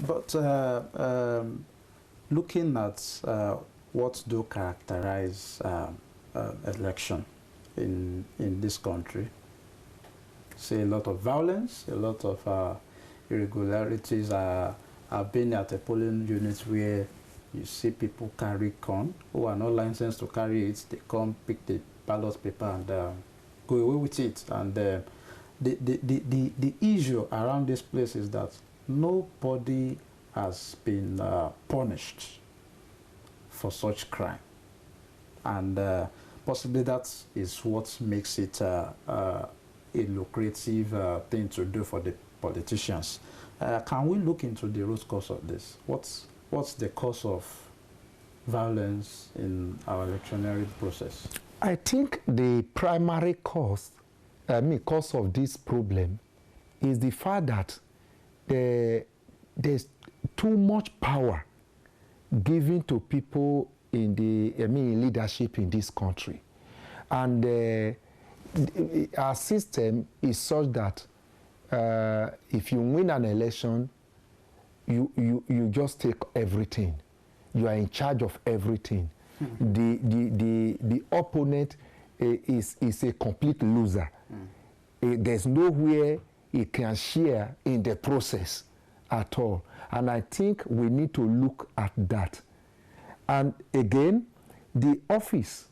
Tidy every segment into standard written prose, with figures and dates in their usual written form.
But looking at what do characterize election in this country, see a lot of violence, a lot of irregularities. I've been at a polling unit where you see people carry gun who are not licensed to carry it. They come pick the ballot paper and go away with it. And the issue around this place is that nobody has been punished for such crime. And possibly that is what makes it a lucrative thing to do for the politicians. Can we look into the root cause of this? What's the cause of violence in our electionary process? I think the primary cause of this problem is the fact that there's too much power given to people in the leadership in this country, and our system is such that if you win an election, you just take everything. You are in charge of everything. The opponent is a complete loser. There's nowhere he can share in the process at all. And I think we need to look at that. And again, the office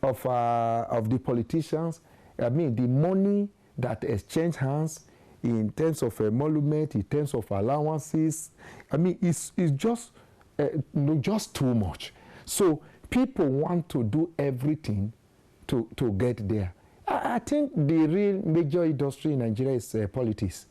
of the politicians, the money that exchange hands in terms of emolument, in terms of allowances, it's just just too much. So people want to do everything to get there. I think the real major industry in Nigeria is politics.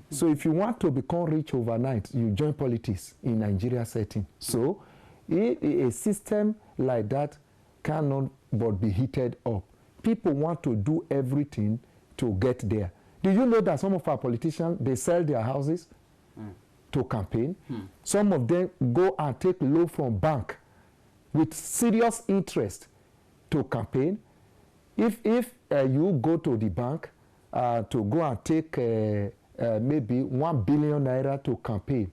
So if you want to become rich overnight, you join politics in Nigeria setting. So a system like that cannot but be heated up. People want to do everything to get there. Do you know that some of our politicians, they sell their houses to campaign? Some of them go and take loan from bank with serious interest to campaign. If you go to the bank to go and take maybe 1 billion naira to campaign,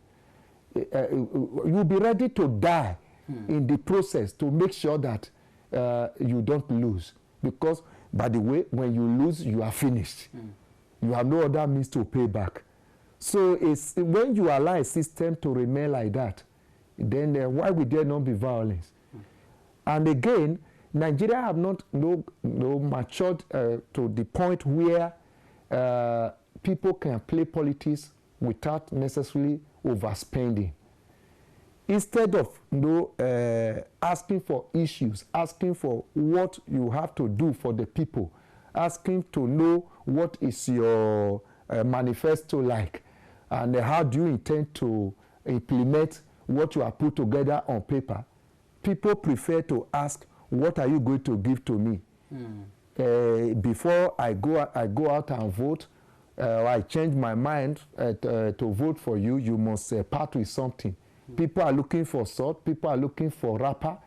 you'll be ready to die in the process to make sure that you don't lose. Because, by the way, when you lose, you are finished. You have no other means to pay back. So it's when you allow a system to remain like that, then why would there not be violence? And again, Nigeria have not matured to the point where people can play politics without necessarily overspending. Instead of asking for issues, asking for what you have to do for the people, asking to know what is your manifesto like, and how do you intend to implement what you have put together on paper, people prefer to ask, what are you going to give to me? Before I go out and vote, I change my mind to vote for you, you must part with something. People are looking for salt, people are looking for wrapper.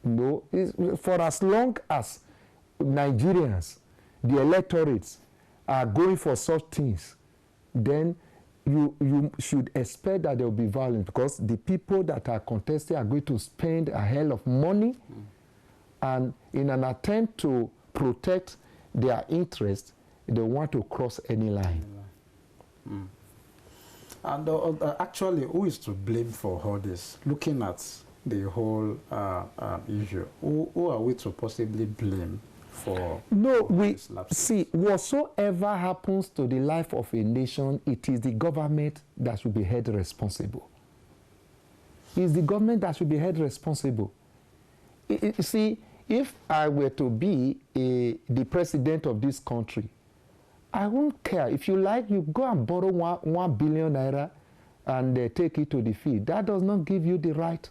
For as long as Nigerians, the electorates, are going for such things, then you should expect that there will be violence, because the people that are contesting are going to spend a hell of money, and in an attempt to protect their interest, they want to cross any line. And actually, who is to blame for all this? Looking at the whole issue, who are we to possibly blame for? No, we see, whatsoever happens to the life of a nation, it is the government that should be held responsible. It's the government that should be held responsible. You see, if I were to be the president of this country, I won't care. If you like, you go and borrow 1 billion naira and take it to the field. That does not give you the right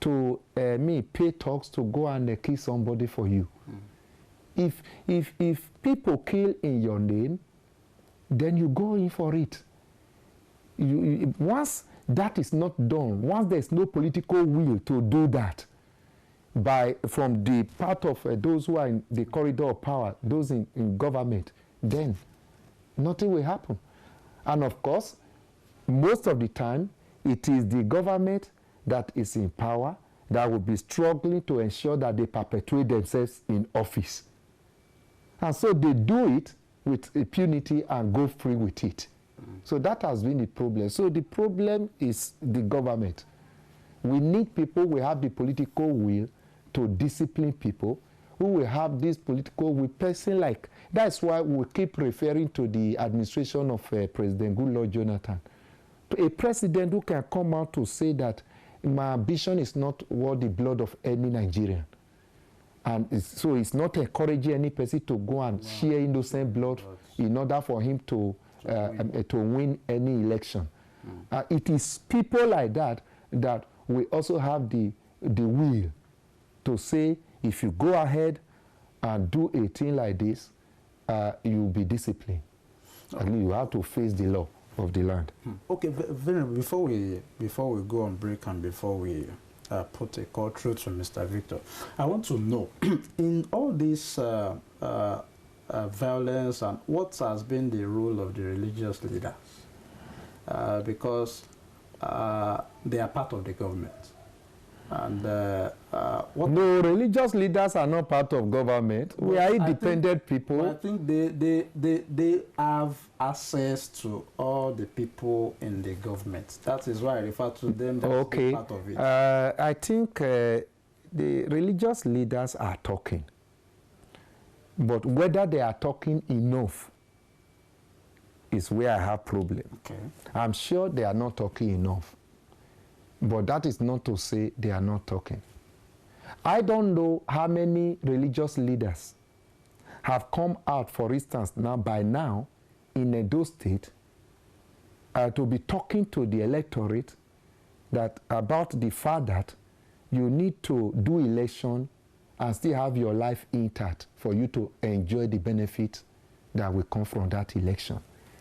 to pay tax to go and kill somebody for you. If people kill in your name, then you go in for it. Once that is not done, once there's no political will to do that, from the part of those who are in the corridor of power, those in government, then nothing will happen. And of course, most of the time, it is the government that is in power that will be struggling to ensure that they perpetuate themselves in office. And so they do it with impunity and go free with it. So that has been the problem. So the problem is the government. We need people who have the political will to discipline people, who will have this political will. Person like, that's why we keep referring to the administration of President Goodluck Jonathan. A president who can come out to say that my ambition is not worth the blood of any Nigerian. And so it's not encouraging any person to go and share innocent blood in order for him to win any election. It is people like that that we also have the will to say, if you go ahead and do a thing like this, you'll be disciplined. And you have to face the law of the land. Okay, before we go on break and before we put a call through to Mr. Victor, I want to know, in all this violence, and what has been the role of the religious leaders? Because they are part of the government. And no, religious leaders are not part of government. We are independent people. I think they have access to all the people in the government. That is why I refer to them as part of it. I think the religious leaders are talking. But whether they are talking enough is where I have problem. Okay. I'm sure they are not talking enough. But that is not to say they are not talking. I don't know how many religious leaders have come out, for instance, by now, in Edo State, to be talking to the electorate about the fact that you need to do election and still have your life intact for you to enjoy the benefits that will come from that election.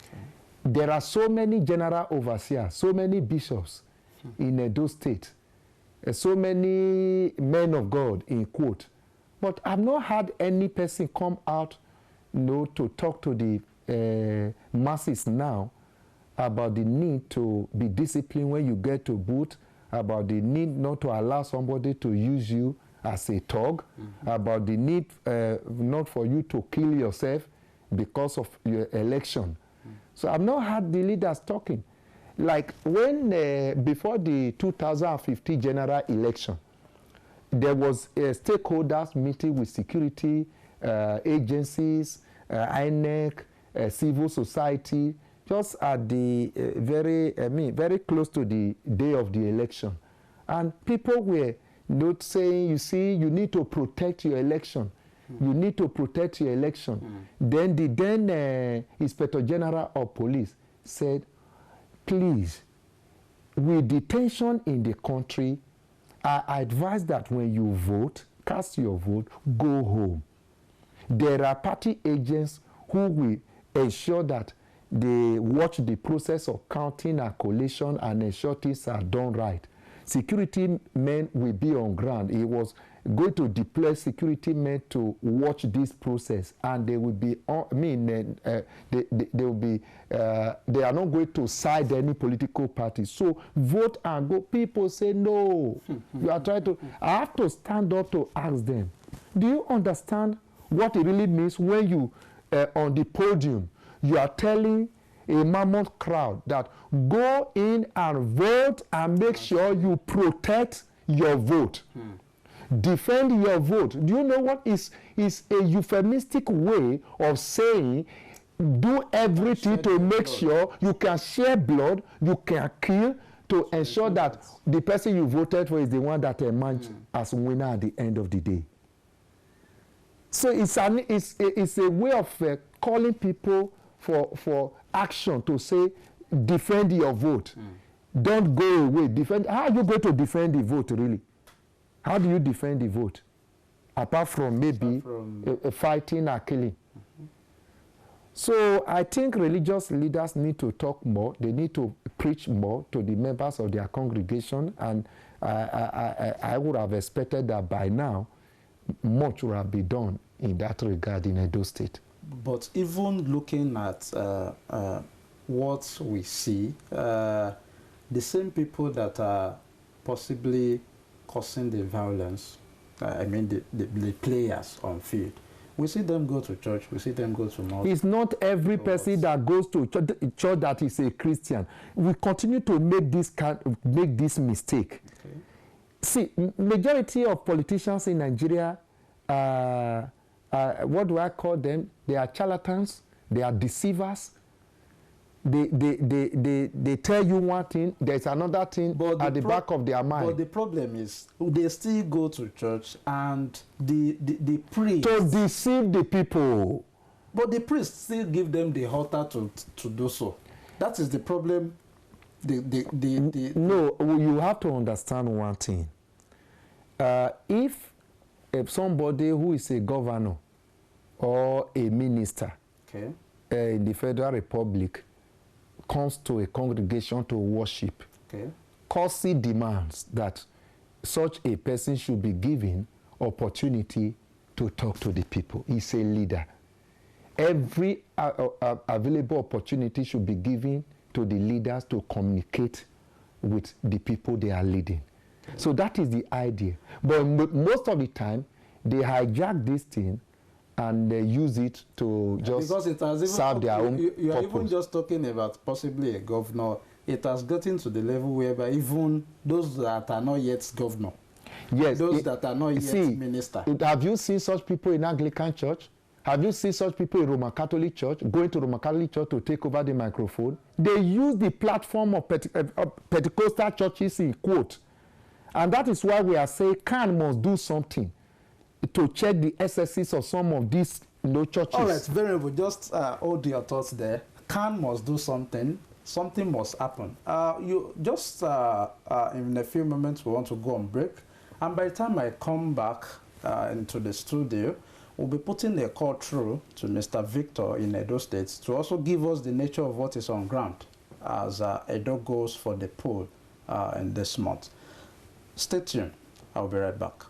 Okay. There are so many general overseers, so many bishops in Edo State, so many men of God, in quote. But I've not had any person come out, to talk to the masses now about the need to be disciplined when you get to booth, about the need not to allow somebody to use you as a thug, about the need not for you to kill yourself because of your election. So I've not had the leaders talking. Like when, before the 2015 general election, there was a stakeholders meeting with security agencies, INEC, civil society, just at the very close to the day of the election. And people were not saying, you see, you need to protect your election. You need to protect your election. Then the Inspector General of Police said, please, with the tension in the country, I advise that when you vote, cast your vote, go home. There are party agents who will ensure that they watch the process of counting and collation and ensure things are done right. Security men will be on ground. He was going to deploy security men to watch this process, and they will be. They will be. They are not going to side any political party. So vote and go. People say no. You are trying to. I have to stand up to ask them. Do you understand what it really means when you, on the podium, you are telling a mammoth crowd that go in and vote and make sure you protect your vote. Defend your vote. Do you know what is a euphemistic way of saying do everything to make sure you can share blood, you can kill, to ensure that the person you voted for is the one that emerged as winner at the end of the day. So it's a way of calling people for action, to say defend your vote. Don't go away. Defend. How are you going to defend the vote, really? How do you defend the vote? Apart from maybe fighting or killing. So I think religious leaders need to talk more. They need to preach more to the members of their congregation. And I would have expected that by now, much would have been done in that regard in Edo State. But even looking at what we see, the same people that are possibly causing the violence, I mean the players on field, we see them go to church, we see them go to mosque. It's not every person that goes to church that is a Christian. We continue to make this mistake. Okay. See, majority of politicians in Nigeria, what do I call them? They are charlatans, they are deceivers. They tell you one thing, there's another thing at the back of their mind. But the problem is, they still go to church and the priest... To deceive the people. But the priest still give them the altar to do so. That is the problem. No, you have to understand one thing. If somebody who is a governor or a minister in the Federal Republic comes to a congregation to worship, Corsi demands that such a person should be given opportunity to talk to the people. He's a leader. Every available opportunity should be given to the leaders to communicate with the people they are leading. So that is the idea. But most of the time, they hijack this thing and they use it to just serve their own purpose. You are even just talking about possibly a governor. It has gotten to the level whereby even those that are not yet governor, those that are not yet minister. Have you seen such people in Anglican Church? Have you seen such people in Roman Catholic Church going to Roman Catholic Church to take over the microphone? They use the platform of Pentecostal churches in quote. And that is why we are saying CAN must do something to check the excesses of some of these churches. All right, very well. Just hold your thoughts there. CAN must do something. Something must happen. You just in a few moments we want to go on break, and by the time I come back into the studio, we'll be putting a call through to Mr. Victor in Edo State to also give us the nature of what is on ground as Edo goes for the poll in this month. Stay tuned. I'll be right back.